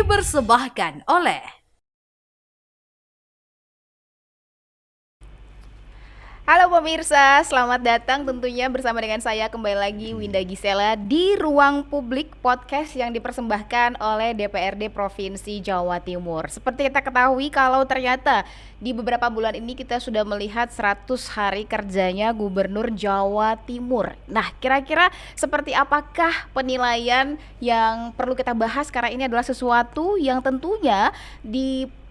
dipersembahkan oleh Halo pemirsa, selamat datang tentunya bersama dengan saya kembali lagi Winda Gisela di Ruang Publik Podcast yang dipersembahkan oleh DPRD Provinsi Jawa Timur. Seperti kita ketahui kalau ternyata di beberapa bulan ini kita sudah melihat 100 hari kerjanya Gubernur Jawa Timur. Nah, kira-kira seperti apakah penilaian yang perlu kita bahas karena ini adalah sesuatu yang tentunya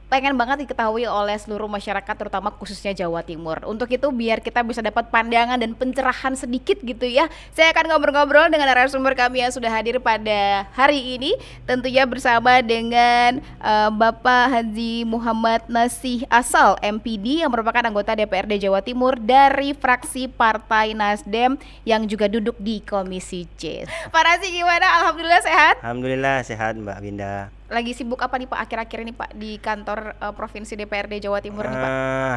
pengen banget diketahui oleh seluruh masyarakat terutama khususnya Jawa Timur. Untuk itu biar kita bisa dapat pandangan dan pencerahan sedikit gitu ya, saya akan ngobrol-ngobrol dengan narasumber kami yang sudah hadir pada hari ini, tentunya bersama dengan Bapak Haji Muhammad Nasih Asal MPD yang merupakan anggota DPRD Jawa Timur dari fraksi Partai Nasdem yang juga duduk di Komisi C. Pak Nasih gimana? Alhamdulillah sehat? Alhamdulillah sehat Mbak Winda. Lagi sibuk apa nih Pak akhir-akhir ini Pak di kantor Provinsi DPRD Jawa Timur nih Pak?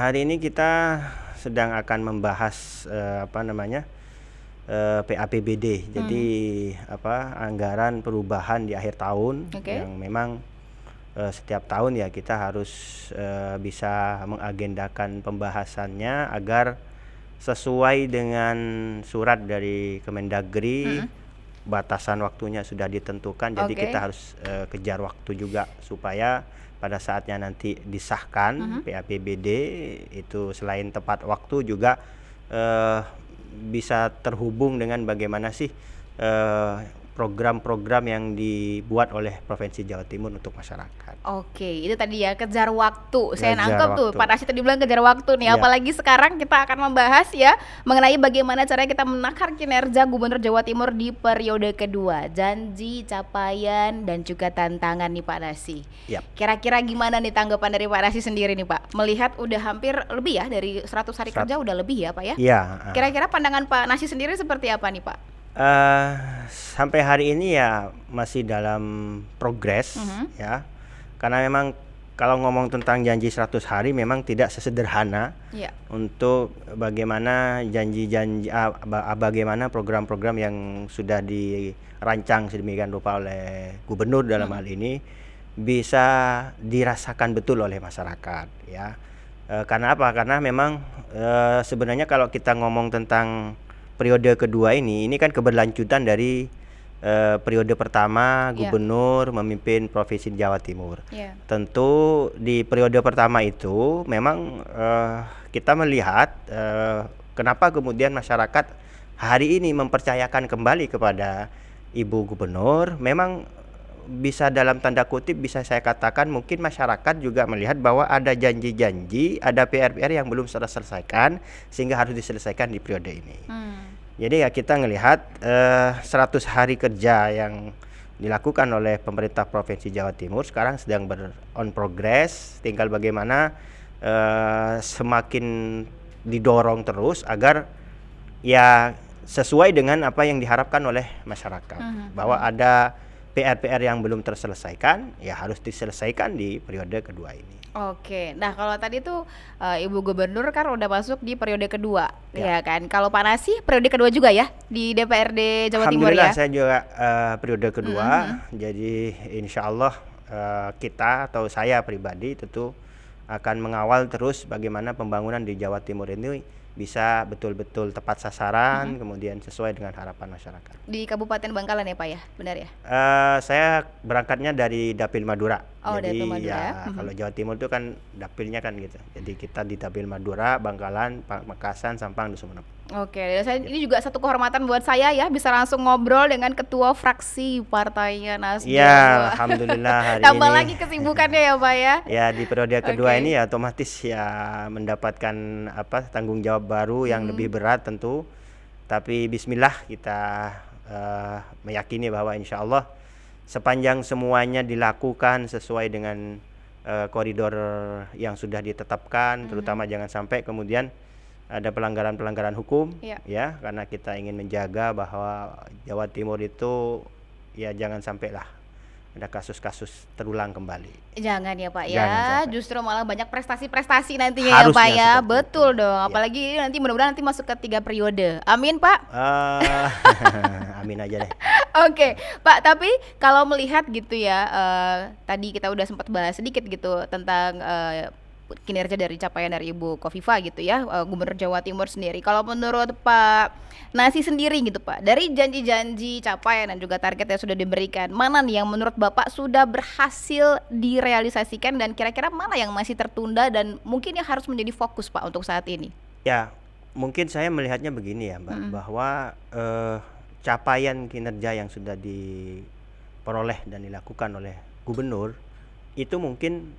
Hari ini kita sedang akan membahas PAPBD. Jadi anggaran perubahan di akhir tahun yang memang setiap tahun ya kita harus bisa mengagendakan pembahasannya agar sesuai dengan surat dari Kemendagri. Batasan waktunya sudah ditentukan, jadi kita harus kejar waktu juga supaya pada saatnya nanti disahkan PAPBD itu selain tepat waktu juga bisa terhubung dengan bagaimana sih program-program yang dibuat oleh Provinsi Jawa Timur untuk masyarakat. Oke, itu tadi ya kejar waktu. Saya Kejar nangkep tuh, waktu. Pak Rashid tadi bilang kejar waktu nih. Ya. Apalagi sekarang kita akan membahas ya mengenai bagaimana caranya kita menakar kinerja Gubernur Jawa Timur di periode kedua. Janji, capaian, dan juga tantangan nih Pak Nasih. Yap. Kira-kira gimana nih tanggapan dari Pak Nasih sendiri nih Pak? Melihat udah hampir lebih ya dari 100 hari kerja udah lebih ya Pak ya? Iya. Kira-kira pandangan Pak Nasih sendiri seperti apa nih Pak? Sampai hari ini ya masih dalam progres ya, karena memang kalau ngomong tentang janji 100 hari memang tidak sesederhana untuk bagaimana janji-janji bagaimana program-program yang sudah dirancang sedemikian rupa oleh gubernur dalam hal ini bisa dirasakan betul oleh masyarakat ya. Karena apa? Karena memang sebenarnya kalau kita ngomong tentang periode kedua ini kan keberlanjutan dari periode pertama gubernur memimpin Provinsi Jawa Timur. Tentu di periode pertama itu memang kita melihat kenapa kemudian masyarakat hari ini mempercayakan kembali kepada Ibu Gubernur. Memang bisa dalam tanda kutip bisa saya katakan mungkin masyarakat juga melihat bahwa ada janji-janji, ada PR-PR yang belum terselesaikan sehingga harus diselesaikan di periode ini. Jadi ya kita ngelihat 100 hari kerja yang dilakukan oleh pemerintah Provinsi Jawa Timur sekarang sedang on progress, tinggal bagaimana semakin didorong terus agar ya sesuai dengan apa yang diharapkan oleh masyarakat, bahwa ada PR-PR yang belum terselesaikan ya harus diselesaikan di periode kedua ini. Oke, nah kalau tadi tuh Ibu Gubernur kan udah masuk di periode kedua, ya kan? Kalau Pak Nasih periode kedua juga ya di DPRD Jawa Timur ya? Alhamdulillah saya juga periode kedua, jadi insya Allah kita atau saya pribadi tentu akan mengawal terus bagaimana pembangunan di Jawa Timur ini bisa betul-betul tepat sasaran, kemudian sesuai dengan harapan masyarakat. Di Kabupaten Bangkalan ya Pak ya, benar ya? Saya berangkatnya dari Dapil Madura. Jadi Dapil Madura ya kalau Jawa Timur itu kan dapilnya kan gitu. Jadi kita di Dapil Madura, Bangkalan, Pamekasan, Sampang, Sumeneb. Oke, ini juga satu kehormatan buat saya ya bisa langsung ngobrol dengan ketua fraksi partainya Nasdem. Ya, alhamdulillah hari Tambah ini. lagi kesibukannya ya Pak ya. Ya di periode kedua ini ya otomatis ya mendapatkan tanggung jawab baru yang lebih berat tentu. Tapi bismillah kita meyakini bahwa insya Allah sepanjang semuanya dilakukan sesuai dengan koridor yang sudah ditetapkan, terutama jangan sampai kemudian ada pelanggaran-pelanggaran hukum ya, karena kita ingin menjaga bahwa Jawa Timur itu ya jangan sampailah ada kasus-kasus terulang kembali. Jangan ya Pak ya, Jangan justru malah banyak prestasi-prestasi nantinya ya Pak ya, betul itu. dong. Apalagi nanti mudah-mudahan nanti masuk ke 3 periode. Amin Pak. Amin aja deh. Oke, Pak. Tapi kalau melihat gitu ya, tadi kita udah sempat bahas sedikit gitu tentang kinerja dari capaian dari Ibu Kofifa gitu ya, Gubernur Jawa Timur sendiri. Kalau menurut Pak Nasi sendiri gitu Pak, dari janji-janji capaian dan juga target yang sudah diberikan, mana nih yang menurut Bapak sudah berhasil direalisasikan dan kira-kira mana yang masih tertunda dan mungkin yang harus menjadi fokus Pak untuk saat ini? Ya, mungkin saya melihatnya begini ya Mbak, bahwa capaian kinerja yang sudah diperoleh dan dilakukan oleh gubernur itu mungkin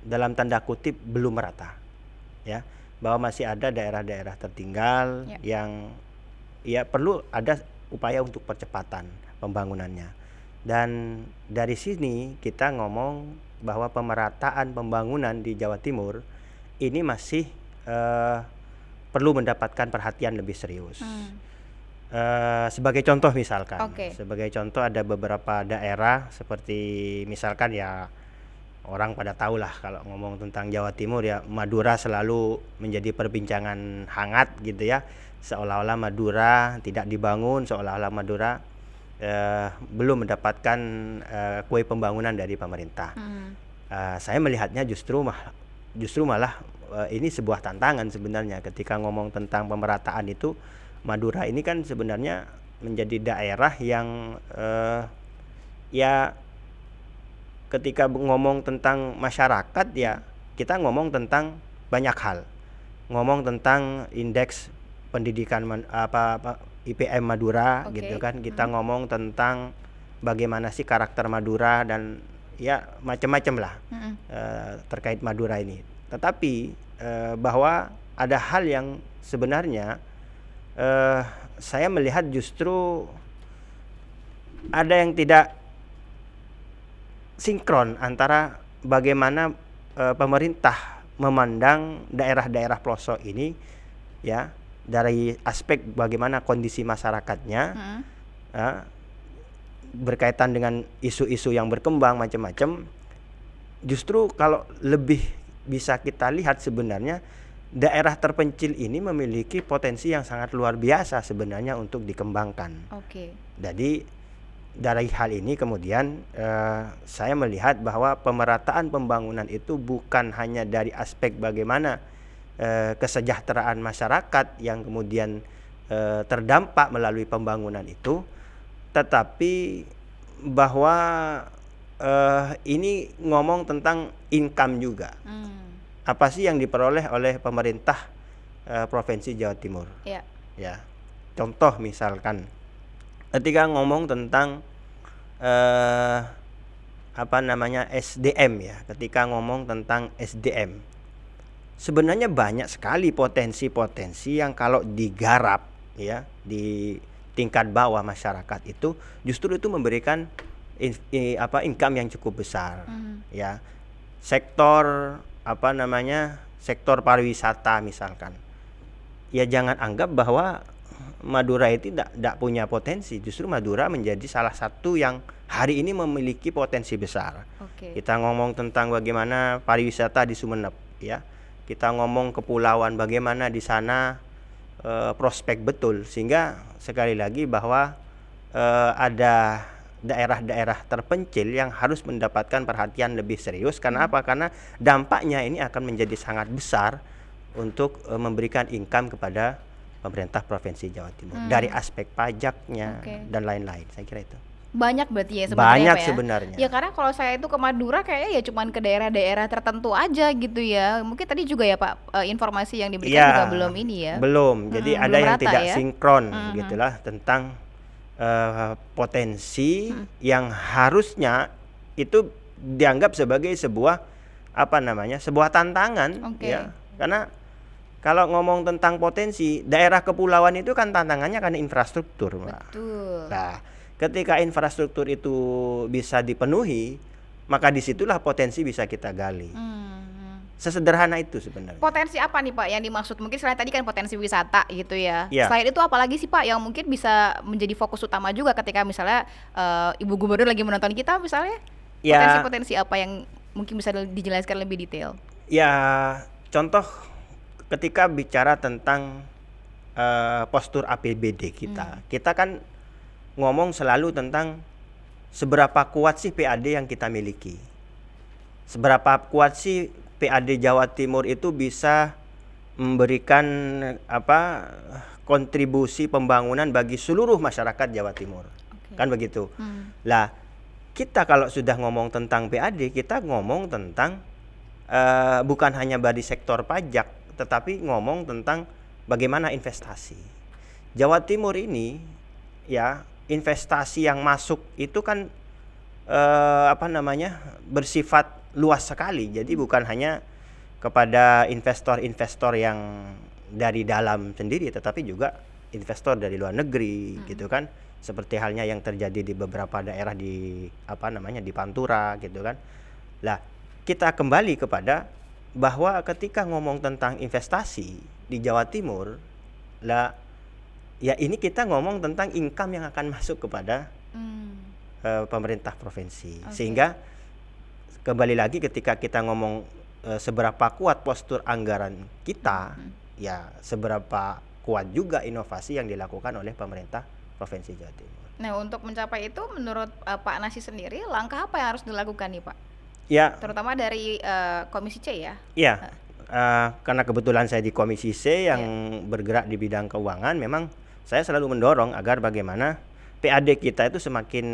dalam tanda kutip belum merata, ya, bahwa masih ada daerah-daerah tertinggal yang ya perlu ada upaya untuk percepatan pembangunannya. Dan dari sini kita ngomong bahwa pemerataan pembangunan di Jawa Timur ini masih perlu mendapatkan perhatian lebih serius. Sebagai contoh misalkan, sebagai contoh ada beberapa daerah seperti misalkan ya, orang pada tahu lah kalau ngomong tentang Jawa Timur ya, Madura selalu menjadi perbincangan hangat gitu ya, seolah-olah Madura tidak dibangun, seolah-olah Madura belum mendapatkan kue pembangunan dari pemerintah. Saya melihatnya justru malah ini sebuah tantangan sebenarnya ketika ngomong tentang pemerataan itu. Madura ini kan sebenarnya menjadi daerah yang ya ketika ngomong tentang masyarakat ya kita ngomong tentang banyak hal, ngomong tentang indeks pendidikan IPM Madura gitu kan, kita ngomong tentang bagaimana sih karakter Madura dan ya macam-macam lah terkait Madura ini. Tetapi bahwa ada hal yang sebenarnya saya melihat justru ada yang tidak sinkron antara bagaimana pemerintah memandang daerah-daerah pelosok ini ya, dari aspek bagaimana kondisi masyarakatnya berkaitan dengan isu-isu yang berkembang macam-macam. Justru kalau lebih bisa kita lihat sebenarnya daerah terpencil ini memiliki potensi yang sangat luar biasa sebenarnya untuk dikembangkan. Jadi dari hal ini kemudian saya melihat bahwa pemerataan pembangunan itu bukan hanya dari aspek bagaimana kesejahteraan masyarakat yang kemudian terdampak melalui pembangunan itu, tetapi bahwa ini ngomong tentang income juga. Apa sih yang diperoleh oleh pemerintah Provinsi Jawa Timur? Ya, contoh misalkan ketika ngomong tentang SDM ya, ketika ngomong tentang SDM, sebenarnya banyak sekali potensi-potensi yang kalau digarap ya di tingkat bawah masyarakat itu justru itu memberikan income yang cukup besar. Ya, sektor sektor pariwisata misalkan, ya jangan anggap bahwa Madura itu tidak punya potensi. Justru Madura menjadi salah satu yang hari ini memiliki potensi besar. Kita ngomong tentang bagaimana pariwisata di Sumeneb ya, kita ngomong kepulauan bagaimana di sana prospek betul, sehingga sekali lagi bahwa ada daerah-daerah terpencil yang harus mendapatkan perhatian lebih serius. Karena apa? Karena dampaknya ini akan menjadi sangat besar untuk memberikan income kepada pemerintah Provinsi Jawa Timur dari aspek pajaknya dan lain-lain. Saya kira itu banyak berarti ya sebenarnya. Banyak sebenarnya. Ya karena kalau saya itu ke Madura kayaknya ya cuman ke daerah-daerah tertentu aja gitu ya. Mungkin tadi juga ya Pak informasi yang diberikan juga belum ini ya. Belum. Jadi ada yang tidak sinkron gitulah tentang potensi yang harusnya itu dianggap sebagai sebuah sebuah tantangan ya. Karena kalau ngomong tentang potensi, daerah kepulauan itu kan tantangannya karena infrastruktur, Mbak. Betul. Nah, ketika infrastruktur itu bisa dipenuhi, maka disitulah potensi bisa kita gali. Sesederhana itu sebenarnya. Potensi apa nih Pak yang dimaksud? Mungkin selain tadi kan potensi wisata gitu ya. Ya. Selain itu apalagi sih Pak yang mungkin bisa menjadi fokus utama juga ketika misalnya Ibu Gubernur lagi menonton kita misalnya? Ya. Potensi-potensi apa yang mungkin bisa dijelaskan lebih detail? Ya, contoh ketika bicara tentang postur APBD kita. Kita kan ngomong selalu tentang seberapa kuat sih PAD yang kita miliki. Seberapa kuat sih PAD Jawa Timur itu bisa memberikan kontribusi pembangunan bagi seluruh masyarakat Jawa Timur. Kan begitu. Lah, kita kalau sudah ngomong tentang PAD, kita ngomong tentang bukan hanya dari sektor pajak, tetapi ngomong tentang bagaimana investasi. Jawa Timur ini ya, investasi yang masuk itu kan bersifat luas sekali. Jadi bukan hanya kepada investor-investor yang dari dalam sendiri, tetapi juga investor dari luar negeri gitu kan. Seperti halnya yang terjadi di beberapa daerah di di Pantura gitu kan. Lah, kita kembali kepada bahwa ketika ngomong tentang investasi di Jawa Timur, lah ya ini kita ngomong tentang income yang akan masuk kepada pemerintah provinsi. Sehingga kembali lagi ketika kita ngomong seberapa kuat postur anggaran kita, ya seberapa kuat juga inovasi yang dilakukan oleh pemerintah Provinsi Jawa Timur. Nah, untuk mencapai itu menurut Pak Nasi sendiri, langkah apa yang harus dilakukan nih Pak? Ya, terutama dari Komisi C ya? Iya, karena kebetulan saya di Komisi C yang bergerak di bidang keuangan, memang saya selalu mendorong agar bagaimana PAD kita itu semakin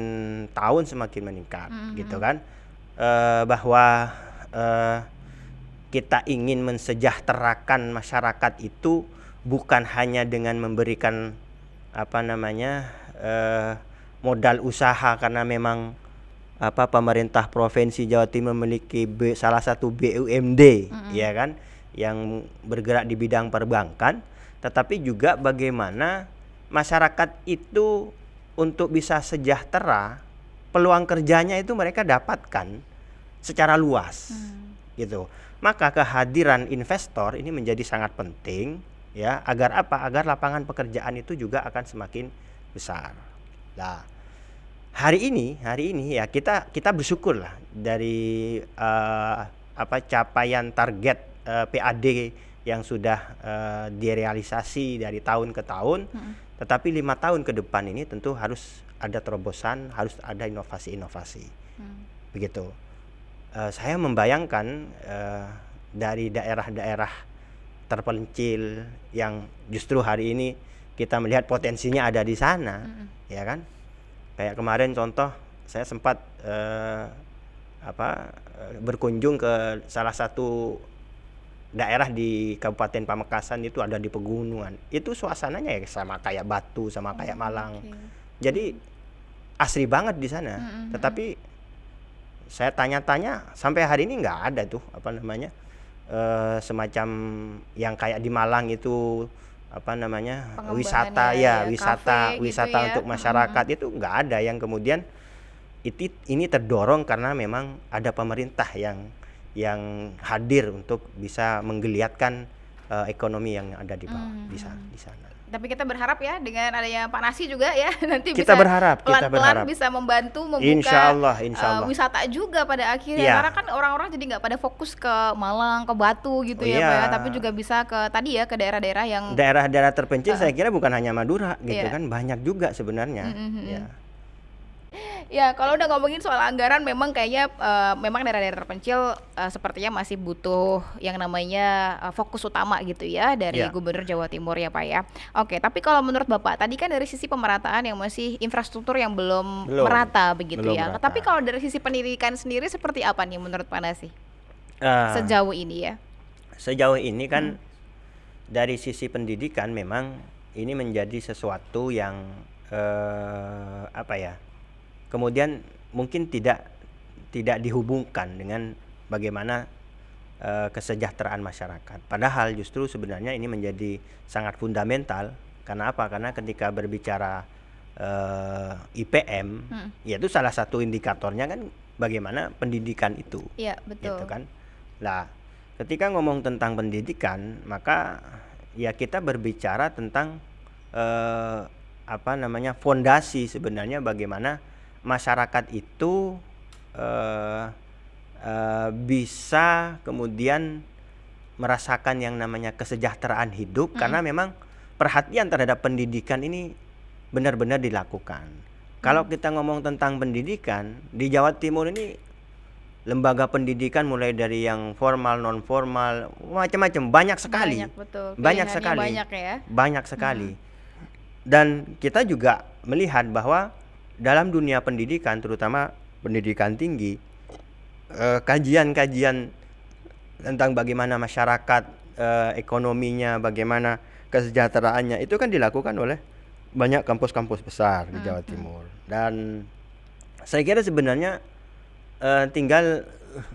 tahun semakin meningkat, gitu kan? Bahwa kita ingin mensejahterakan masyarakat itu bukan hanya dengan memberikan modal usaha, karena memang pemerintah Provinsi Jawa Timur memiliki salah satu BUMD ya kan, yang bergerak di bidang perbankan, tetapi juga bagaimana masyarakat itu untuk bisa sejahtera, peluang kerjanya itu mereka dapatkan secara luas gitu. Maka kehadiran investor ini menjadi sangat penting ya, agar agar lapangan pekerjaan itu juga akan semakin besar. Nah, hari ini ya kita bersyukur lah dari capaian target PAD yang sudah direalisasi dari tahun ke tahun. Tetapi 5 tahun ke depan ini tentu harus ada terobosan, harus ada inovasi-inovasi. Begitu. Saya membayangkan dari daerah-daerah terpencil yang justru hari ini kita melihat potensinya ada di sana, ya kan? Kayak kemarin contoh, saya sempat berkunjung ke salah satu daerah di Kabupaten Pamekasan, itu ada di pegunungan. Itu suasananya ya sama kayak Batu, sama kayak Malang. Jadi asri banget di sana. Tetapi saya tanya-tanya sampai hari ini nggak ada tuh semacam yang kayak di Malang itu wisata ya, wisata gitu ya. Untuk masyarakat itu nggak ada. Yang kemudian ini terdorong karena memang ada pemerintah yang hadir untuk bisa menggeliatkan ekonomi yang ada di bawah di sana. Tapi kita berharap ya dengan adanya Pak Nasi juga ya nanti kita bisa berharap bisa membantu membuka insya Allah. Wisata juga pada akhirnya, karena kan orang-orang jadi nggak pada fokus ke Malang, ke Batu gitu ya Pak ya, tapi juga bisa ke tadi ya, ke daerah-daerah yang daerah-daerah terpencil. Saya kira bukan hanya Madura gitu kan, banyak juga sebenarnya. Ya, kalau udah ngomongin soal anggaran, memang kayaknya memang daerah-daerah terpencil sepertinya masih butuh yang namanya fokus utama gitu ya dari Gubernur Jawa Timur ya Pak ya. Oke, tapi kalau menurut Bapak tadi kan dari sisi pemerataan yang masih infrastruktur yang belum merata begitu ya. Merata. Tapi kalau dari sisi pendidikan sendiri seperti apa nih menurut Pak Nasi? Sejauh ini ya. Sejauh ini kan dari sisi pendidikan memang ini menjadi sesuatu yang kemudian mungkin tidak dihubungkan dengan bagaimana kesejahteraan masyarakat. Padahal justru sebenarnya ini menjadi sangat fundamental. Karena apa? Karena ketika berbicara IPM, yaitu salah satu indikatornya kan bagaimana pendidikan itu. Iya, betul. Gitu kan. Nah, ketika ngomong tentang pendidikan, maka ya kita berbicara tentang fondasi sebenarnya bagaimana masyarakat itu bisa kemudian merasakan yang namanya kesejahteraan hidup, karena memang perhatian terhadap pendidikan ini benar-benar dilakukan. Kalau kita ngomong tentang pendidikan di Jawa Timur ini, lembaga pendidikan mulai dari yang formal, non formal, macam-macam, banyak sekali. Banyak, betul. Banyak sekali. Banyak ya. Banyak sekali. Dan kita juga melihat bahwa dalam dunia pendidikan, terutama pendidikan tinggi, kajian-kajian tentang bagaimana masyarakat, ekonominya, bagaimana kesejahteraannya, itu kan dilakukan oleh banyak kampus-kampus besar di Jawa Timur. Dan saya kira sebenarnya tinggal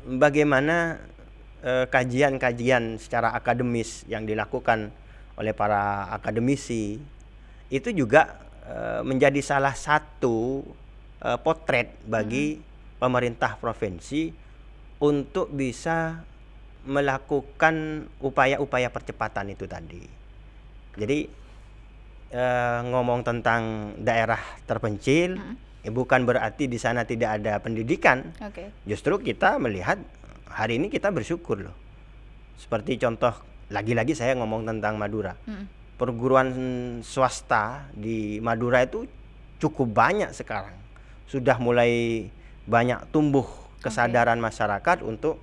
bagaimana kajian-kajian secara akademis yang dilakukan oleh para akademisi itu juga menjadi salah satu potret bagi pemerintah provinsi untuk bisa melakukan upaya-upaya percepatan itu tadi. Jadi ngomong tentang daerah terpencil, bukan berarti di sana tidak ada pendidikan. Justru kita melihat hari ini kita bersyukur loh. Seperti contoh, lagi-lagi saya ngomong tentang Madura. Perguruan swasta di Madura itu cukup banyak sekarang. Sudah mulai banyak tumbuh kesadaran masyarakat untuk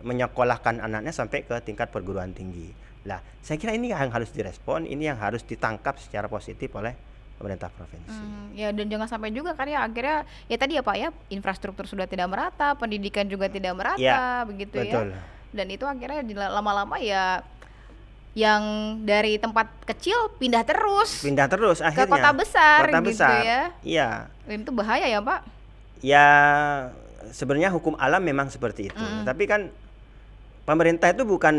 menyekolahkan anaknya sampai ke tingkat perguruan tinggi. Lah, saya kira ini yang harus direspon, ini yang harus ditangkap secara positif oleh pemerintah provinsi. Ya, dan jangan sampai juga kan ya akhirnya ya tadi ya Pak ya, infrastruktur sudah tidak merata, pendidikan juga tidak merata, begitu betul. Ya. Dan itu akhirnya lama-lama ya yang dari tempat kecil pindah terus akhirnya ke kota besar gitu besar. Ya. Iya. Dan itu bahaya ya Pak. Ya, sebenarnya hukum alam memang seperti itu. Tapi kan pemerintah itu bukan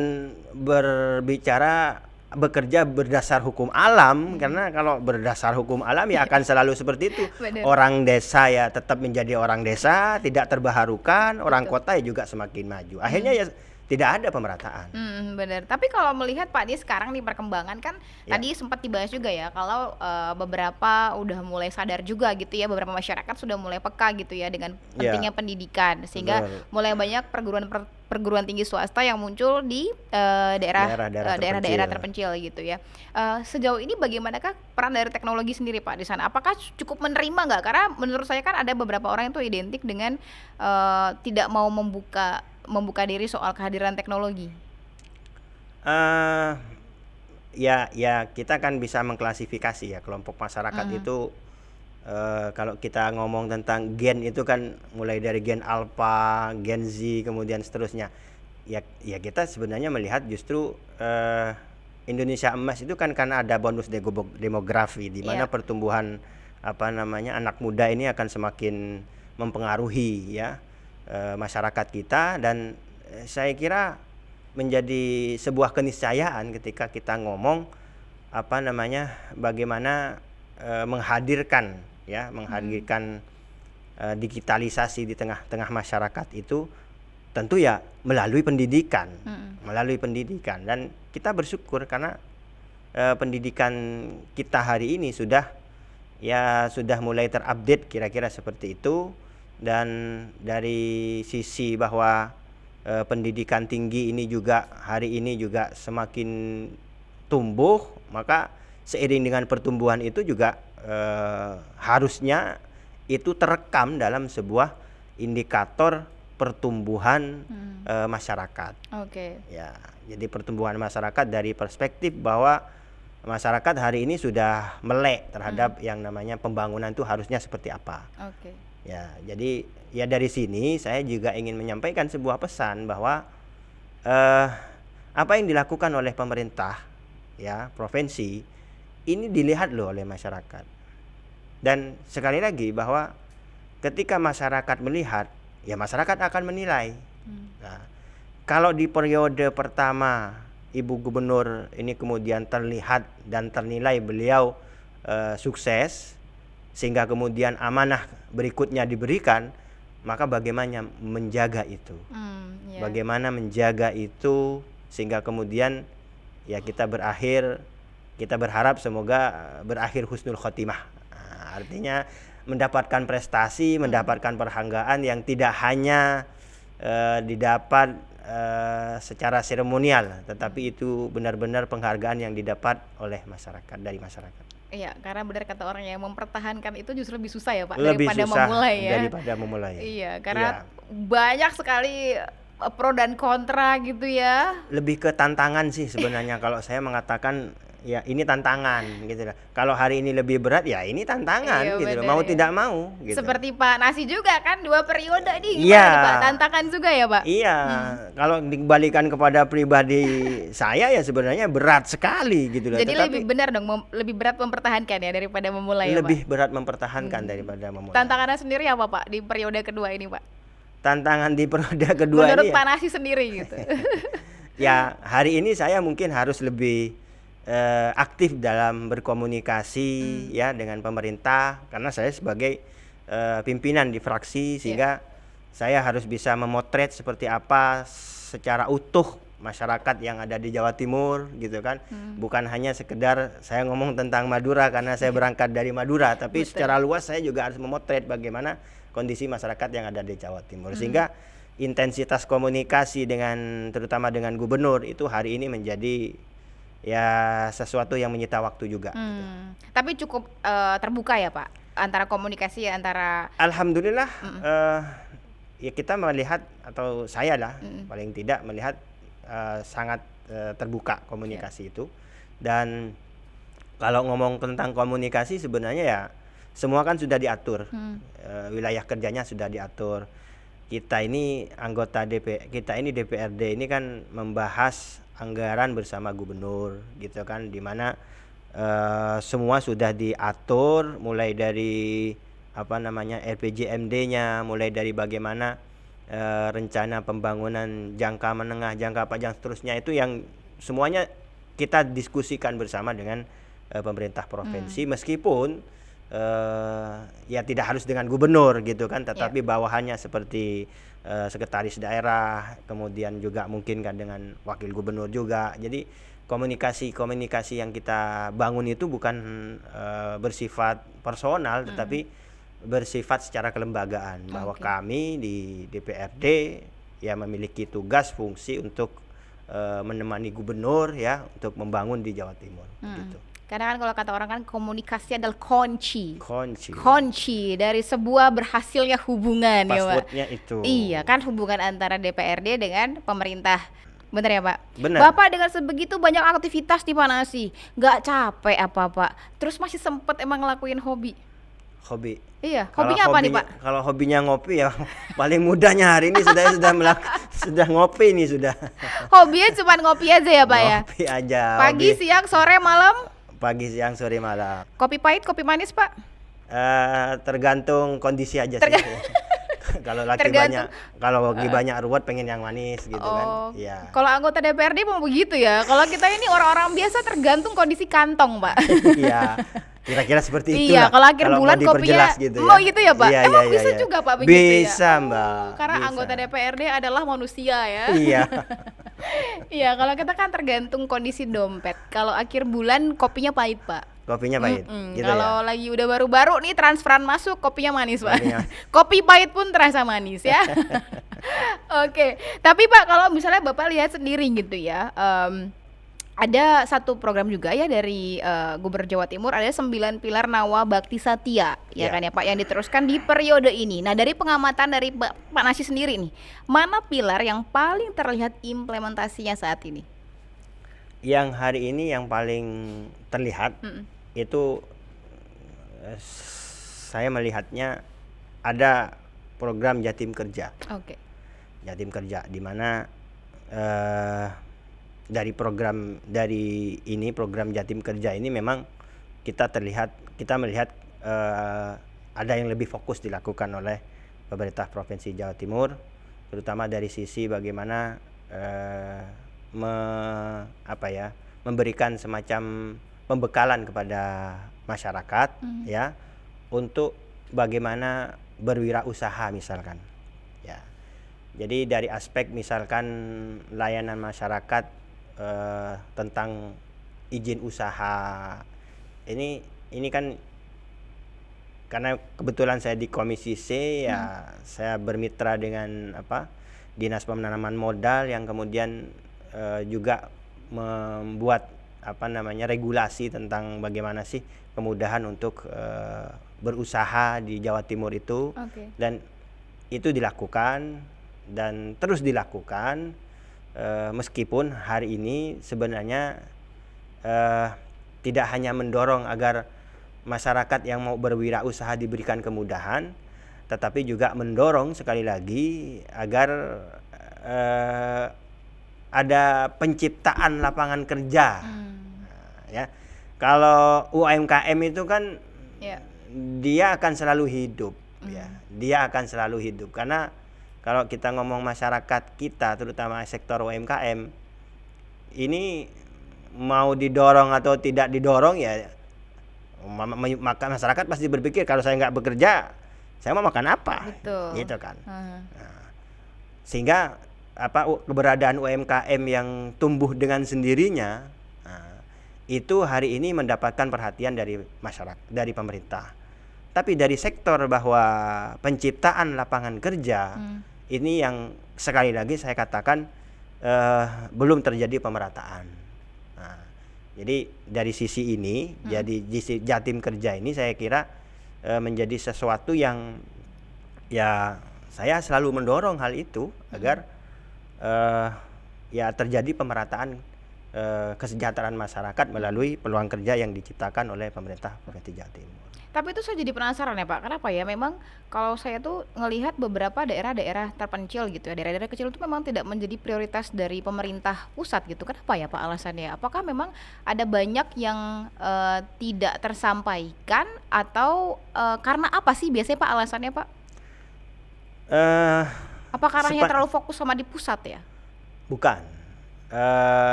bekerja berdasar hukum alam, karena kalau berdasar hukum alam ya akan selalu seperti itu. Orang desa ya tetap menjadi orang desa, tidak terbaharukan, orang kota ya juga semakin maju. Akhirnya ya tidak ada pemerataan. Benar. Tapi kalau melihat Pak, ini sekarang nih perkembangan kan tadi sempat dibahas juga ya, kalau beberapa udah mulai sadar juga gitu ya, beberapa masyarakat sudah mulai peka gitu ya dengan pentingnya pendidikan, sehingga mulai banyak perguruan tinggi swasta yang muncul di daerah-daerah terpencil gitu ya. Sejauh ini bagaimanakah peran dari teknologi sendiri Pak di sana? Apakah cukup menerima nggak? Karena menurut saya kan ada beberapa orang itu identik dengan tidak mau membuka diri soal kehadiran teknologi. Ya kita kan bisa mengklasifikasi ya kelompok masyarakat itu. Kalau kita ngomong tentang gen itu kan mulai dari gen alpha, gen Z, kemudian seterusnya. Ya kita sebenarnya melihat justru Indonesia emas itu kan karena ada bonus demografi, di mana pertumbuhan anak muda ini akan semakin mempengaruhi ya masyarakat kita. Dan saya kira menjadi sebuah keniscayaan ketika kita ngomong bagaimana menghadirkan digitalisasi di tengah-tengah masyarakat itu tentu ya melalui pendidikan. Dan kita bersyukur karena pendidikan kita hari ini sudah mulai terupdate kira-kira seperti itu. Dan dari sisi bahwa pendidikan tinggi ini juga hari ini juga semakin tumbuh, maka seiring dengan pertumbuhan itu juga harusnya itu terekam dalam sebuah indikator pertumbuhan masyarakat. Ya, jadi pertumbuhan masyarakat dari perspektif bahwa masyarakat hari ini sudah melek terhadap yang namanya pembangunan itu harusnya seperti apa. Ya, jadi ya dari sini saya juga ingin menyampaikan sebuah pesan bahwa apa yang dilakukan oleh pemerintah ya provinsi ini dilihat loh oleh masyarakat. Dan sekali lagi bahwa ketika masyarakat melihat, ya masyarakat akan menilai. Nah, kalau di periode pertama Ibu Gubernur ini kemudian terlihat dan ternilai beliau sukses, sehingga kemudian amanah berikutnya diberikan, maka bagaimana menjaga itu, bagaimana menjaga itu sehingga kemudian ya kita berharap semoga berakhir husnul khotimah. Artinya mendapatkan prestasi, mendapatkan penghargaan yang tidak hanya didapat secara seremonial, tetapi itu benar-benar penghargaan yang didapat oleh masyarakat, dari masyarakat. Iya, karena benar kata orang yang mempertahankan itu justru lebih susah ya Pak, lebih daripada susah memulai ya. Daripada memulai. Iya, karena banyak sekali pro dan kontra gitu ya. Lebih ke tantangan sih sebenarnya kalau saya mengatakan ya ini tantangan gitu lah. Kalau hari ini lebih berat ya ini tantangan gitu loh, mau tidak mau gitu. Seperti Pak Nasi juga kan 2 periode nih gimana nih Pak? Tantangan juga ya Pak? Iya, kalau dikembalikan kepada pribadi saya ya sebenarnya berat sekali gitu loh. Jadi lebih benar dong lebih berat mempertahankan ya daripada memulai ya Pak? Lebih berat mempertahankan daripada memulai. Tantangannya sendiri apa Pak di periode kedua ini Pak? Tantangan di periode kedua menurut ini Pak Nasi sendiri gitu. Ya hari ini saya mungkin harus lebih aktif dalam berkomunikasi ya dengan pemerintah, karena saya sebagai pimpinan di fraksi sehingga saya harus bisa memotret seperti apa secara utuh masyarakat yang ada di Jawa Timur gitu kan. Bukan hanya sekedar saya ngomong tentang Madura karena saya berangkat dari Madura, tapi secara luas saya juga harus memotret bagaimana kondisi masyarakat yang ada di Jawa Timur, sehingga intensitas komunikasi terutama dengan gubernur itu hari ini menjadi ya sesuatu yang menyita waktu juga. Gitu. Tapi cukup terbuka ya Pak antara komunikasi antara. Alhamdulillah ya kita melihat, atau saya lah paling tidak melihat sangat terbuka komunikasi itu. Dan kalau ngomong tentang komunikasi sebenarnya ya semua kan sudah diatur, wilayah kerjanya sudah diatur. Kita ini anggota DPRD ini kan membahas anggaran bersama gubernur gitu kan, dimana semua sudah diatur mulai dari RPJMD-nya, mulai dari bagaimana rencana pembangunan jangka menengah, jangka panjang seterusnya, itu yang semuanya kita diskusikan bersama dengan pemerintah provinsi, meskipun ya tidak harus dengan gubernur gitu kan, tetapi bawahannya seperti sekretaris daerah, kemudian juga mungkin kan dengan wakil gubernur juga. Jadi komunikasi yang kita bangun itu bukan bersifat personal, tetapi bersifat secara kelembagaan, bahwa kami di DPRD ya memiliki tugas fungsi untuk menemani gubernur ya untuk membangun di Jawa Timur gitu. Karena kan kalau kata orang kan komunikasi adalah kunci dari sebuah berhasilnya hubungan. Passwordnya itu. Iya kan, hubungan antara DPRD dengan pemerintah. Bener ya Pak? Bener. Bapak dengan sebegitu banyak aktivitas di Pak Nasi, gak capek apa Pak? Terus masih sempet emang ngelakuin hobi? Iya, hobinya apa nih Pak? Kalau hobinya ngopi ya paling mudahnya hari ini sudah ngopi nih sudah. Hobinya cuma ngopi aja ya Pak ya? Ngopi aja. Pagi, siang, sore, malam? Pagi, siang, sore, malam. Kopi pahit, kopi manis Pak? Tergantung kondisi aja sih. Kalau lagi banyak ruwet pengen yang manis gitu kan. Ya. Kalau anggota DPRD mau begitu ya. Kalau kita ini orang-orang biasa tergantung kondisi kantong Pak. Iya. Kira-kira seperti itu. Iya, kalau akhir bulan kopinya gitu ya. Oh gitu ya Pak? Iya, Emang bisa juga Pak begitu ya? Bisa Mbak. Karena bisa. Anggota DPRD adalah manusia ya. Iya. Iya, kalau kita kan tergantung kondisi dompet. Kalau akhir bulan kopinya pahit Pak. Kopinya pahit. Gitu kalau lagi udah baru-baru nih transferan masuk, kopinya manis Pak. Kopi pahit pun terasa manis ya. Oke. Tapi Pak, kalau misalnya Bapak lihat sendiri gitu ya, ada satu program juga ya dari Gubernur Jawa Timur, ada 9 pilar Nawa Bakti Satya ya kan ya Pak, yang diteruskan di periode ini. Nah, dari pengamatan dari Pak Nasi sendiri nih, mana pilar yang paling terlihat implementasinya saat ini? Yang hari ini yang paling terlihat itu saya melihatnya ada program Jatim Kerja. Jatim Kerja, di mana program Jatim Kerja ini memang kita melihat ada yang lebih fokus dilakukan oleh pemerintah Provinsi Jawa Timur, terutama dari sisi bagaimana memberikan semacam pembekalan kepada masyarakat ya untuk bagaimana berwirausaha misalkan ya. Jadi dari aspek misalkan layanan masyarakat tentang izin usaha, ini kan karena kebetulan saya di Komisi C ya, saya bermitra dengan Dinas Penanaman Modal yang kemudian juga membuat regulasi tentang bagaimana sih kemudahan untuk berusaha di Jawa Timur itu. Dan itu dilakukan dan terus dilakukan meskipun hari ini sebenarnya tidak hanya mendorong agar masyarakat yang mau berwirausaha diberikan kemudahan, tetapi juga mendorong sekali lagi agar ada penciptaan lapangan kerja. Ya, kalau UMKM itu kan dia akan selalu hidup, ya, dia akan selalu hidup karena kalau kita ngomong masyarakat kita, terutama sektor UMKM, ini mau didorong atau tidak didorong ya, maka masyarakat pasti berpikir kalau saya nggak bekerja, saya mau makan apa? Betul. Gitu kan. Sehingga keberadaan UMKM yang tumbuh dengan sendirinya itu hari ini mendapatkan perhatian dari masyarakat, dari pemerintah. Tapi dari sektor bahwa penciptaan lapangan kerja ini yang sekali lagi saya katakan belum terjadi pemerataan. Jadi dari sisi ini, jadi Jatim Kerja ini saya kira menjadi sesuatu yang ya saya selalu mendorong hal itu agar ya terjadi pemerataan kesejahteraan masyarakat melalui peluang kerja yang diciptakan oleh pemerintah Provinsi Jawa Timur. Tapi itu saya jadi penasaran ya Pak, kenapa ya memang kalau saya tuh ngelihat beberapa daerah-daerah terpencil gitu ya, daerah-daerah kecil itu memang tidak menjadi prioritas dari pemerintah pusat gitu. Kenapa ya Pak alasannya? Apakah memang ada banyak yang tidak tersampaikan atau karena apa sih biasanya Pak alasannya Pak? Apa karena terlalu fokus sama di pusat ya? Bukan.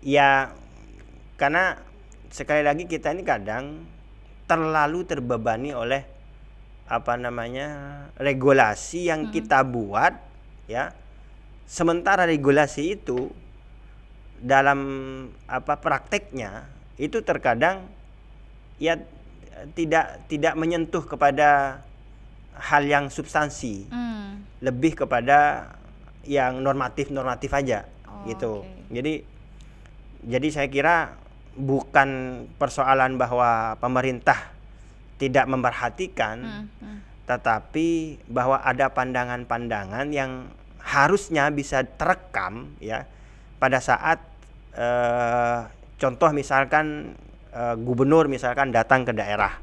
Ya karena sekali lagi kita ini kadang terlalu terbebani oleh regulasi yang kita buat, ya. Sementara regulasi itu dalam prakteknya itu terkadang ya tidak menyentuh kepada hal yang substansi, lebih kepada yang normatif aja, gitu. Jadi saya kira bukan persoalan bahwa pemerintah tidak memperhatikan, tetapi bahwa ada pandangan-pandangan yang harusnya bisa terekam ya pada saat contoh misalkan gubernur misalkan datang ke daerah.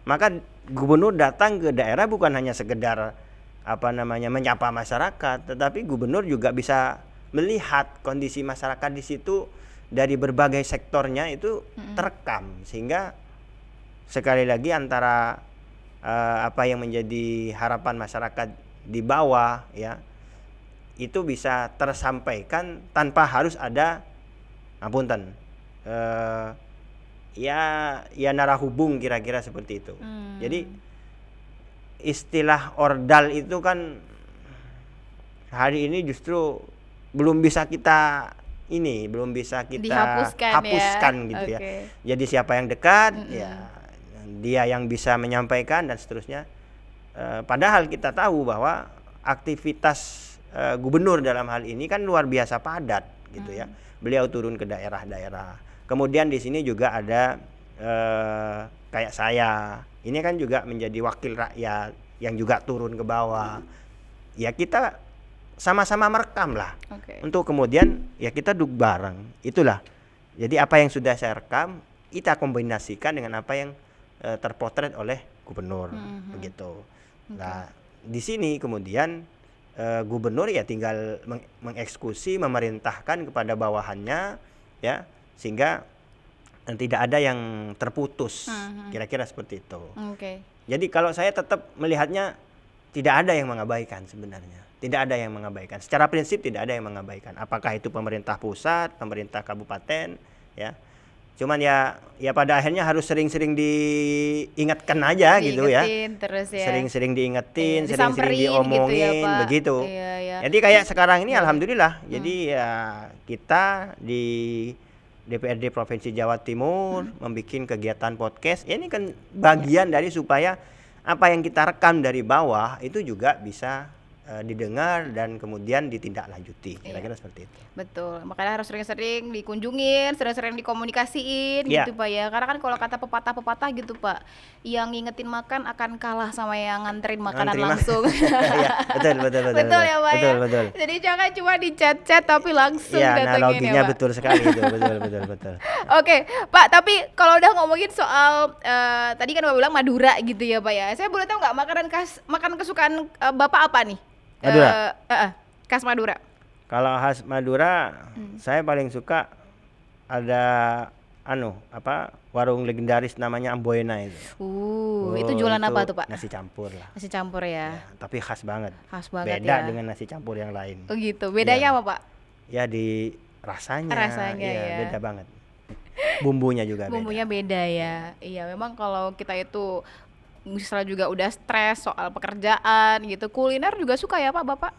Maka gubernur datang ke daerah bukan hanya sekedar menyapa masyarakat, tetapi gubernur juga bisa melihat kondisi masyarakat di situ dari berbagai sektornya itu terekam, sehingga sekali lagi antara apa yang menjadi harapan masyarakat di bawah ya itu bisa tersampaikan tanpa harus ada ya narahubung kira-kira seperti itu. Jadi istilah ordal itu kan hari ini justru belum bisa kita hapuskan ya? Gitu ya. Jadi siapa yang dekat ya dia yang bisa menyampaikan dan seterusnya. Padahal kita tahu bahwa aktivitas gubernur dalam hal ini kan luar biasa padat gitu ya. Beliau turun ke daerah-daerah. Kemudian di sini juga ada kayak saya. Ini kan juga menjadi wakil rakyat yang juga turun ke bawah. Ya kita sama-sama merekam lah, untuk kemudian ya kita duduk bareng, itulah. Jadi apa yang sudah saya rekam kita kombinasikan dengan apa yang terpotret oleh gubernur, begitu. Nah di sini kemudian gubernur ya tinggal mengeksekusi, memerintahkan kepada bawahannya, ya, sehingga tidak ada yang terputus, kira-kira seperti itu. Jadi kalau saya tetap melihatnya tidak ada yang mengabaikan sebenarnya. Tidak ada yang mengabaikan. Secara prinsip tidak ada yang mengabaikan. Apakah itu pemerintah pusat, pemerintah kabupaten, ya. Cuman ya pada akhirnya harus sering-sering diingatkan aja gitu ya. Terus ya. Sering-sering diingetin, Disamperin sering-sering diomongin gitu ya, Pak. begitu. Iya. Jadi kayak sekarang ini alhamdulillah. Jadi ya kita di DPRD Provinsi Jawa Timur membuat kegiatan podcast. Ini kan bagian dari supaya apa yang kita rekam dari bawah itu juga bisa didengar dan kemudian ditindaklanjuti, kira-kira seperti itu. Betul, makanya harus sering-sering dikunjungin, sering-sering dikomunikasiin gitu Pak ya. Karena kan kalau kata pepatah-pepatah gitu Pak, yang ngingetin makan akan kalah sama yang nganterin makanan langsung. Ya, betul ya Pak betul. Jadi jangan cuma di chat-chat tapi langsung datengin analoginya ya Pak. betul sekali itu, betul. Oke, Pak, tapi kalau udah ngomongin soal tadi kan Bapak bilang Madura gitu ya Pak ya. Saya boleh tahu nggak makanan kesukaan Bapak apa nih? Madura. Khas Madura. Kalau khas Madura, saya paling suka ada warung legendaris namanya Amboena itu. Itu jualan apa tuh Pak? Nasi campur lah. Nasi campur ya. Tapi khas banget. ya. Beda dengan nasi campur yang lain. Oh gitu. Bedanya apa Pak? Ya di rasanya. Ya. Beda banget. Bumbunya juga Bumbunya beda ya. Iya, memang kalau kita itu misalnya juga udah stres soal pekerjaan gitu, kuliner juga suka ya Pak Bapak?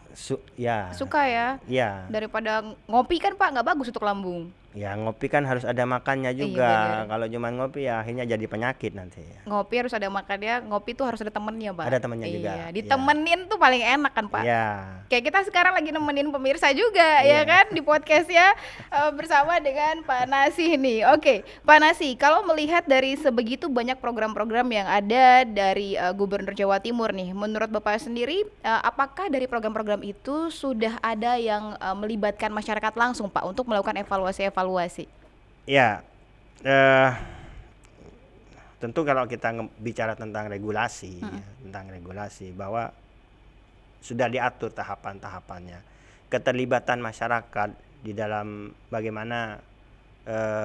Suka ya? Iya. Daripada ngopi kan Pak nggak bagus untuk lambung. Ya ngopi kan harus ada makannya juga. Kalau cuma ngopi ya akhirnya jadi penyakit nanti. Ngopi harus ada makannya, ngopi tuh harus ada temennya Pak. Ada temennya juga. Ditemenin tuh paling enak kan Pak. Iya. Kayak kita sekarang lagi nemenin pemirsa juga ya kan di podcast ya bersama dengan Pak Nasi nih. Oke, Pak Nasi, kalau melihat dari sebegitu banyak program-program yang ada dari Gubernur Jawa Timur nih, menurut Bapak sendiri apakah dari program-program itu sudah ada yang melibatkan masyarakat langsung Pak untuk melakukan evaluasi? Ya, tentu kalau kita bicara tentang regulasi, bahwa sudah diatur tahapan-tahapannya. Keterlibatan masyarakat di dalam bagaimana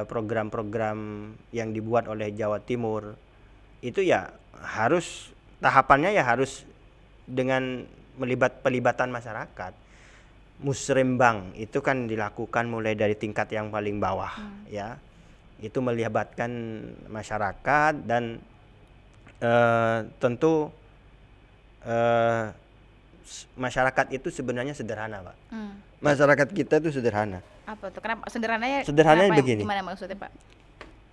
program-program yang dibuat oleh Jawa Timur itu ya harus tahapannya ya harus dengan pelibatan masyarakat. Musrembang itu kan dilakukan mulai dari tingkat yang paling bawah ya, itu melibatkan masyarakat dan tentu masyarakat itu sebenarnya sederhana Pak. Masyarakat kita itu sederhana. Apa tuh? Kenapa sederhananya? Sederhananya begini. Gimana maksudnya Pak?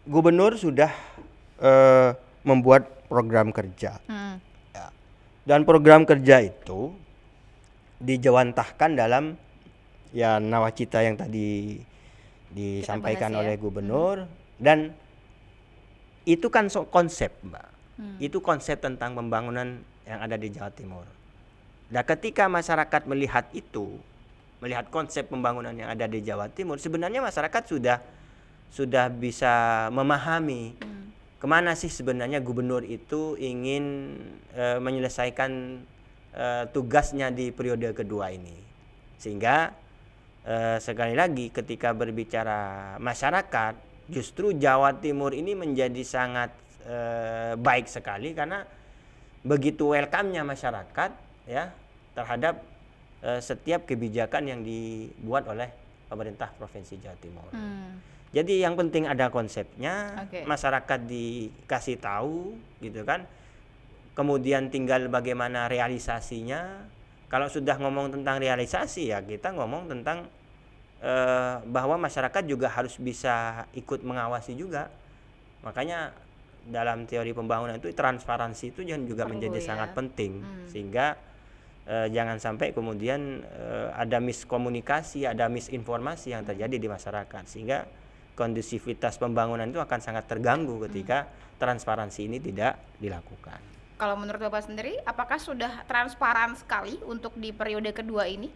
Gubernur sudah membuat program kerja ya. Dan program kerja itu dijawantahkan dalam ya nawacita yang tadi disampaikan oleh Gubernur dan itu kan konsep Mbak. Itu konsep tentang pembangunan yang ada di Jawa Timur. Nah, ketika masyarakat melihat konsep pembangunan yang ada di Jawa Timur, sebenarnya masyarakat sudah bisa memahami kemana sih sebenarnya Gubernur itu ingin menyelesaikan tugasnya di periode kedua ini. Sehingga sekali lagi ketika berbicara masyarakat, justru Jawa Timur ini menjadi sangat baik sekali karena begitu welcome-nya masyarakat ya terhadap setiap kebijakan yang dibuat oleh pemerintah Provinsi Jawa Timur. Jadi yang penting ada konsepnya, masyarakat dikasih tahu gitu kan. Kemudian tinggal bagaimana realisasinya. Kalau sudah ngomong tentang realisasi ya kita ngomong tentang bahwa masyarakat juga harus bisa ikut mengawasi juga. Makanya dalam teori pembangunan itu transparansi itu juga menjadi sangat penting. Sehingga jangan sampai kemudian ada miskomunikasi, ada misinformasi yang terjadi di masyarakat. Sehingga kondusivitas pembangunan itu akan sangat terganggu ketika transparansi ini tidak dilakukan. Kalau menurut Bapak sendiri, apakah sudah transparan sekali untuk di periode kedua ini?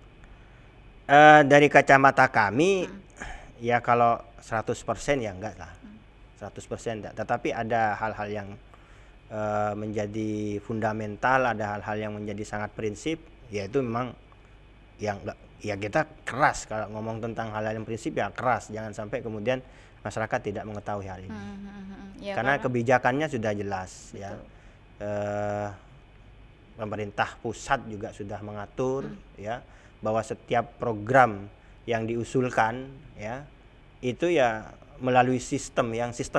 Dari kacamata kami, ya kalau 100% ya enggak lah. 100% enggak. Tetapi ada hal-hal yang menjadi fundamental, ada hal-hal yang menjadi sangat prinsip, yaitu memang yang enggak, ya kita keras kalau ngomong tentang hal-hal yang prinsip ya keras. Jangan sampai kemudian masyarakat tidak mengetahui hal ini. Karena kebijakannya sudah jelas. Betul. Ya. Pemerintah pusat juga sudah mengatur ya bahwa setiap program yang diusulkan ya itu ya melalui sistem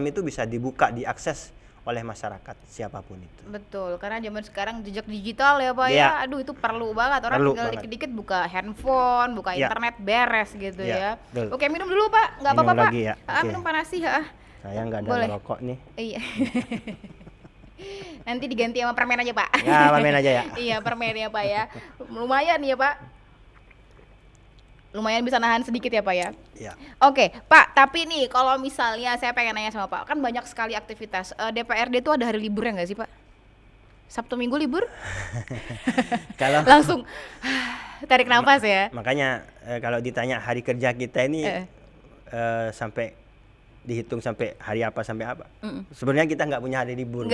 itu bisa dibuka, diakses oleh masyarakat siapapun itu. Betul, karena zaman sekarang jejak digital ya Pak ya. Aduh itu perlu banget, orang tinggal dikit-dikit buka handphone, buka internet, beres gitu ya. Oke, minum dulu Pak, nggak apa-apa Pak. Ya. Minum panas sih ya. Saya nggak ada rokok nih. Iya. Nanti diganti sama permen aja Pak. Ya, permen aja ya. Iya, permen ya Pak ya. Lumayan ya Pak. Lumayan bisa nahan sedikit ya Pak ya. Iya. Oke Pak, tapi nih kalau misalnya saya pengen nanya sama Pak, kan banyak sekali aktivitas. DPRD itu ada hari liburnya nggak sih Pak? Sabtu Minggu libur? Kalau langsung tarik nafas ya. Makanya kalau ditanya hari kerja kita ini sampai dihitung sampai hari apa sampai apa. Sebenarnya kita nggak punya hari libur.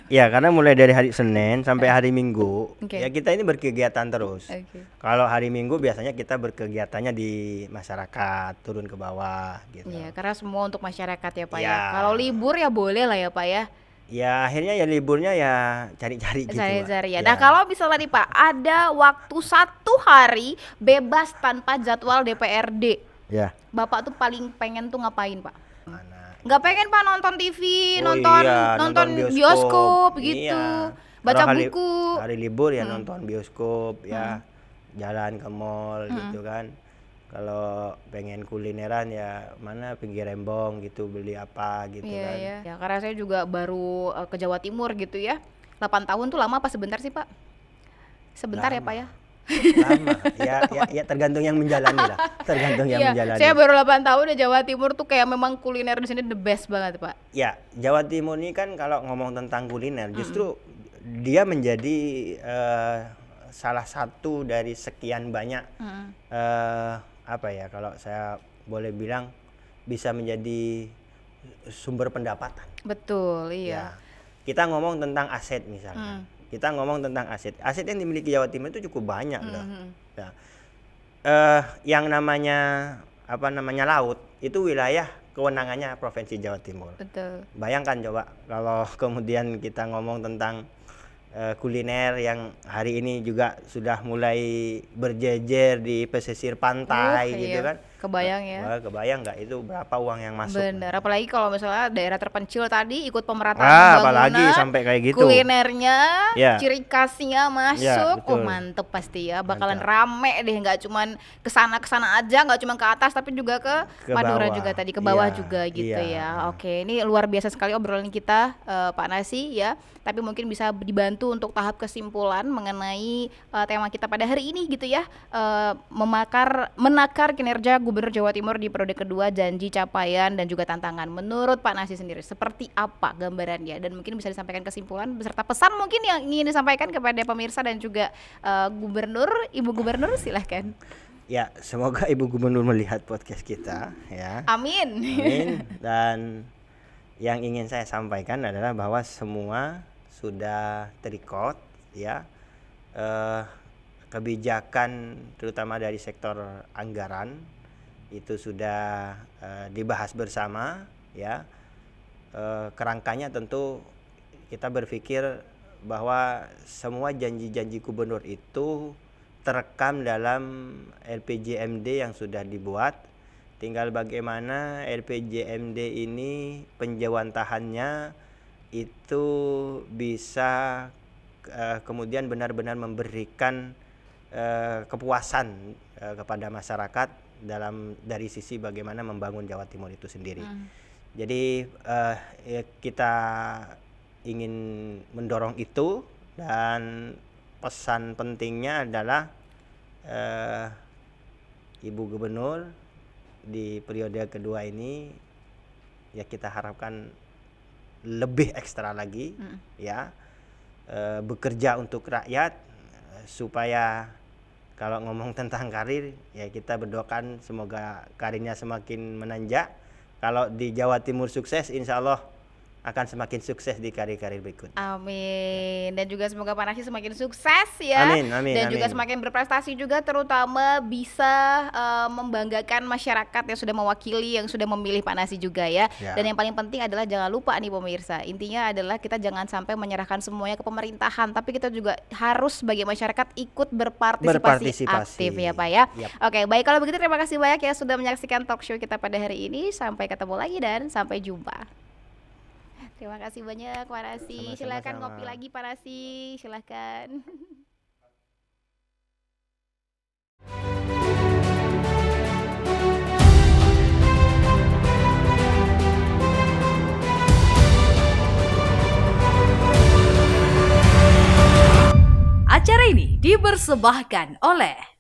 Ya, karena mulai dari hari Senin sampai hari Minggu, ya kita ini berkegiatan terus. Kalau hari Minggu biasanya kita berkegiatannya di masyarakat, turun ke bawah gitu. Iya, karena semua untuk masyarakat ya Pak ya. Kalau libur ya boleh lah ya Pak ya. Ya akhirnya ya liburnya ya cari-cari gitu. Cari-cari ya. Nah kalau misalnya nih Pak, ada waktu 1 hari bebas tanpa jadwal DPRD. Ya. Bapak tuh paling pengen tuh ngapain Pak? Nggak pengen Pak nonton TV, nonton bioskop gitu, baca buku. Hari libur ya nonton bioskop ya, jalan ke mall gitu kan. Kalau pengen kulineran ya mana pinggir Rembong gitu, beli apa gitu kan. Iya. Ya karena saya juga baru ke Jawa Timur gitu ya. 8 tahun tuh lama apa sebentar sih Pak? Sebentar lama. Ya Pak ya. Lama. Ya tergantung yang menjalani lah. Tergantung yang menjalani. Saya baru 8 tahun di Jawa Timur tuh kayak memang kuliner di sini the best banget Pak. Ya, Jawa Timur ini kan kalau ngomong tentang kuliner justru dia menjadi salah satu dari sekian banyak apa ya, kalau saya boleh bilang bisa menjadi sumber pendapatan. Betul, iya. Ya, kita ngomong tentang aset misalnya. Kita ngomong tentang aset yang dimiliki Jawa Timur itu cukup banyak loh. Nah, yang namanya laut itu wilayah kewenangannya Provinsi Jawa Timur. Betul. Bayangkan coba kalau kemudian kita ngomong tentang kuliner yang hari ini juga sudah mulai berjejer di pesisir pantai gitu kan. Kebayang ya. Kebayang nggak itu berapa uang yang masuk? Bener, apalagi kalau misalnya daerah terpencil tadi ikut pemerataan pembangunan, apalagi sampai kayak gitu. Kulinernya, ciri khasnya masuk, mantep pasti ya, bakalan rame deh, nggak cuman kesana aja, nggak cuman ke atas tapi juga ke Madura bawah. Juga tadi, ke bawah juga gitu ya. Oke, ini luar biasa sekali obrolan kita Pak Nasi ya, tapi mungkin bisa dibantu untuk tahap kesimpulan mengenai tema kita pada hari ini gitu ya, menakar kinerja Gubernur Jawa Timur di periode kedua, janji, capaian, dan juga tantangan. Menurut Pak Nasi sendiri, seperti apa gambarannya? Dan mungkin bisa disampaikan kesimpulan beserta pesan mungkin yang ingin disampaikan kepada pemirsa dan juga Gubernur, Ibu Gubernur, silahkan. Ya, semoga Ibu Gubernur melihat podcast kita ya. Amin. Dan yang ingin saya sampaikan adalah bahwa semua sudah terrecord ya. Kebijakan terutama dari sektor anggaran itu sudah dibahas bersama ya. Kerangkanya tentu kita berpikir bahwa semua janji-janji gubernur itu terekam dalam RPJMD yang sudah dibuat. Tinggal bagaimana RPJMD ini penjawantahannya itu bisa kemudian benar-benar memberikan kepuasan kepada masyarakat dari sisi bagaimana membangun Jawa Timur itu sendiri. Jadi kita ingin mendorong itu, dan pesan pentingnya adalah Ibu Gubernur di periode kedua ini ya kita harapkan lebih ekstra lagi ya, bekerja untuk rakyat supaya kalau ngomong tentang karir ya kita berdoakan semoga karirnya semakin menanjak. Kalau di Jawa Timur sukses, insya Allah akan semakin sukses di karir-karir berikutnya. Amin. Dan juga semoga Pak Nasir semakin sukses ya. Amin. Dan juga semakin berprestasi juga, terutama bisa membanggakan masyarakat yang sudah mewakili, yang sudah memilih Pak Nasir juga ya. Dan yang paling penting adalah jangan lupa nih pemirsa, intinya adalah kita jangan sampai menyerahkan semuanya ke pemerintahan, tapi kita juga harus sebagai masyarakat ikut berpartisipasi aktif ya Pak ya. Oke, baik, kalau begitu terima kasih banyak ya sudah menyaksikan talk show kita pada hari ini. Sampai ketemu lagi dan sampai jumpa. Terima kasih banyak Pak Nasi. Silakan ngopi lagi Pak Nasi, silakan. Acara ini dipersembahkan oleh